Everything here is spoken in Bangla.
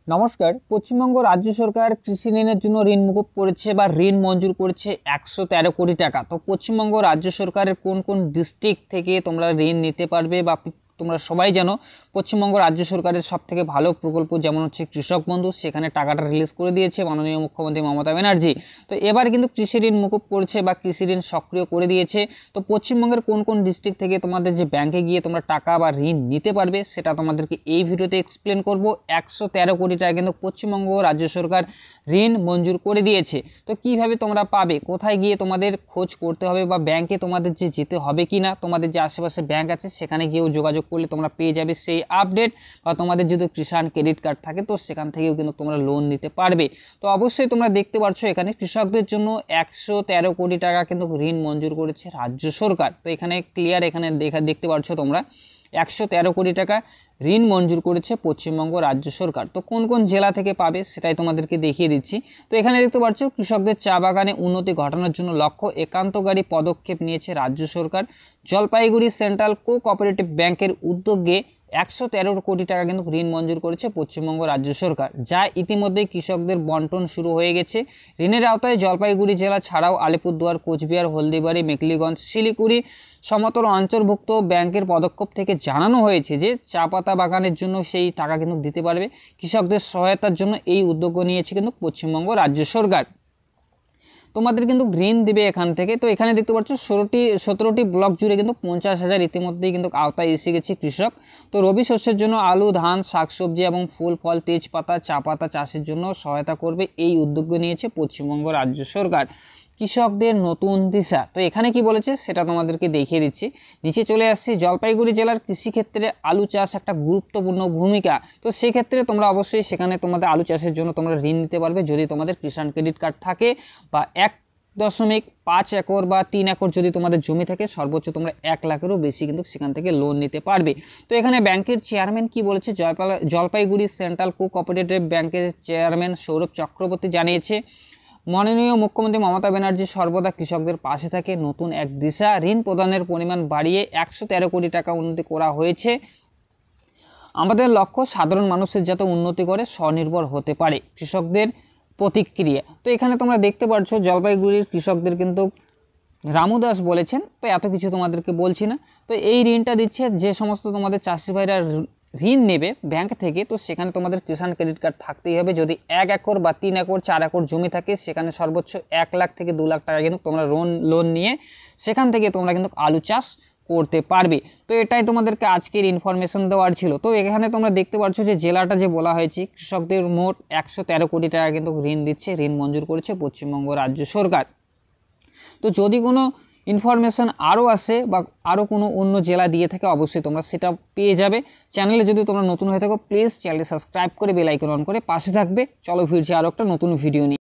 নমস্কার। পশ্চিমবঙ্গ রাজ্য সরকার কৃষি ঋণের জন্য ঋণ মুকুব করেছে বা ঋণ মঞ্জুর করেছে 113 কোটি টাকা। তো পশ্চিমবঙ্গ রাজ্য সরকারের কোন কোন ডিস্ট্রিক্ট থেকে তোমরা ঋণ নিতে পারবে বা তোমরা সবাই জানো পশ্চিমবঙ্গ রাজ্য সরকারের সবথেকে ভালো প্রকল্প যেমন হচ্ছে কৃষক বন্ধু, সেখানে টাকাটা রিলিজ করে দিয়েছে মাননীয় মুখ্যমন্ত্রী মমতা ব্যানার্জি। তো এবার কিন্তু কৃষি ঋণ মুকুব করেছে বা কৃষি ঋণ সক্রিয় করে দিয়েছে। তো পশ্চিমবঙ্গের কোন কোন ডিস্ট্রিক্ট থেকে তোমাদের যে ব্যাংকে গিয়ে তোমরা টাকা বা ঋণ নিতে পারবে সেটা তোমাদেরকে এই ভিডিওতে এক্সপ্লেন করব। 113 কোটি টাকা কিন্তু পশ্চিমবঙ্গ রাজ্য সরকার ঋণ মঞ্জুর করে দিয়েছে। তো কিভাবে তোমরা পাবে, কোথায় গিয়ে তোমাদের খোঁজ করতে হবে বা ব্যাংকে তোমাদের যে যেতে হবে কিনা, তোমাদের যে আশেপাশে ব্যাংক আছে সেখানে গিয়েও যোগাযোগ করলে তোমরা পেয়ে যাবে সেই আপডেট। বা তোমাদের যদি কিষাণ ক্রেডিট কার্ড থাকে তো সেখান থেকেও কিন্তু তোমরা লোন নিতে পারবে। তো অবশ্যই তোমরা দেখতে পাচ্ছ এখানে কৃষকদের জন্য 113 কোটি টাকা কিন্তু ঋণ মঞ্জুর করেছে রাজ্য সরকার। তো এখানে ক্লিয়ার এখানে দেখতে পাচ্ছ তোমরা 113 কোটি টাকা ঋণ মঞ্জুর করেছে পশ্চিমবঙ্গ রাজ্য সরকার। তো কোন কোন জেলা থেকে পাবে সেটাই তোমাদেরকে দেখিয়ে দিচ্ছি। তো এখানে দেখতে পাচ্ছ কৃষকদের চা বাগানে উন্নতি ঘটানোর জন্য লক্ষ্য একান্তকারী পদক্ষেপ নিয়েছে রাজ্য সরকার। জলপাইগুড়ি সেন্ট্রাল কোঅপারেটিভ ব্যাংকের উদ্যোগে 113 কোটি টাকা কিন্তু ঋণ মঞ্জুর করেছে পশ্চিমবঙ্গ রাজ্য সরকার, যা ইতিমধ্যেই কৃষকদের বন্টন শুরু হয়ে গেছে। ঋণের আওতায় জলপাইগুড়ি জেলা ছাড়াও আলিপুরদুয়ার, কোচবিহার, হলদিবাড়ি, মেখলিগঞ্জ, শিলিগুড়ি সমতল অন্তর্ভুক্ত ব্যাংকের পদক্ষেপ থেকে জানানো হয়েছে যে চা পাতা বাগানের জন্য সেই টাকা কিন্তু দিতে পারবে। কৃষকদের সহায়তার জন্য এই উদ্যোগ নিয়েছে কিন্তু পশ্চিমবঙ্গ রাজ্য সরকার। তোমাদের কিন্তু ঋণ দেবে এখান থেকে। তো এখানে দেখতে পাচ্ছ 17টি ব্লক জুড়ে কিন্তু 50,000 ইতিমধ্যেই কিন্তু আওতায় এসে গেছে কৃষক। তো রবি শস্যের জন্য আলু, ধান, শাকসবজি এবং ফুল ফল, তেজপাতা, চা পাতা চাষের জন্য সহায়তা করবে এই উদ্যোগ নিয়েছে পশ্চিমবঙ্গ রাজ্য সরকার। কৃষকদের নতুন দিশা। তো এখানে কি বলেছে সেটা তোমাদেরকে দেখিয়ে দিচ্ছি। নিচে চলে আসছি। জলপাইগুড়ি জেলার কৃষিক্ষেত্রে আলু চাষ একটা গুরুত্বপূর্ণ ভূমিকা। তো সেক্ষেত্রে তোমরা অবশ্যই সেখানে তোমাদের আলু চাষের জন্য তোমরা ঋণ নিতে পারবে যদি তোমাদের কিষাণ ক্রেডিট কার্ড থাকে বা 1.5 একর বা 3 একর যদি তোমাদের জমি থাকে, সর্বোচ্চ তোমরা 1 লাখেরও বেশি কিন্তু সেখান থেকে লোন নিতে পারবে। তো এখানে ব্যাংকের চেয়ারম্যান কি বলেছে, জলপাইগুড়ি সেন্ট্রাল কোঅপারেটিভ ব্যাংকের চেয়ারম্যান সৌরভ চক্রবর্তী জানিয়েছে, মাননীয় মুখ্যমন্ত্রী মমতা ব্যানার্জি সর্বদা কৃষকদের পাশে থাকে। নতুন এক দিশা, ঋণ প্রদানের পরিমাণ বাড়িয়ে 113 কোটি টাকা উন্নতি করা হয়েছে। আমাদের লক্ষ্য সাধারণ মানুষের যাতে উন্নতি করে স্বনির্ভর হতে পারে। কৃষকদের প্রতিক্রিয়া। তো এখানে তোমরা দেখতে পাচ্ছ জলপাইগুড়ির কৃষকদের কিন্তু রামু দাস বলেছেন। তো এত কিছু তোমাদেরকে বলছি না। তো এই ঋণটা দিচ্ছে যে সমস্ত তোমাদের চাষি ভাইরা ঋণ নেবে ব্যাংক থেকে, তো সেখানে তোমাদের কিষাণ ক্রেডিট কার্ড থাকতেই হবে। যদি 1 একর বা 3 একর 4 একর জমি থাকে সেখানে সর্বোচ্চ 1 লাখ থেকে 2 লাখ টাকা কিন্তু তোমরা লোন নিয়ে সেখান থেকে তোমরা কিন্তু আলু চাষ করতে পারবে। তো এটাই তোমাদেরকে আজকের ইনফরমেশন দেওয়ার ছিল। তো এখানে তোমরা দেখতে পাচ্ছ যে জেলাটা যে বলা হয়েছে কৃষকদের মোট 113 কোটি টাকা কিন্তু ঋণ দিচ্ছে, ঋণ মঞ্জুর করেছে পশ্চিমবঙ্গ রাজ্য সরকার। তো যদি কোনো ইনফরমেশন আরও আসে বা আরও কোনো অন্য জেলা দিয়ে থাকে অবশ্যই তোমরা সেটা পেয়ে যাবে। চ্যানেলে যদি তোমরা নতুন হয়ে থাকো প্লিজ চ্যানেলটি সাবস্ক্রাইব করে বেল আইকন অন করে পাশে থাকবে। চলো ফিরছি আরও একটা নতুন ভিডিও নিয়ে।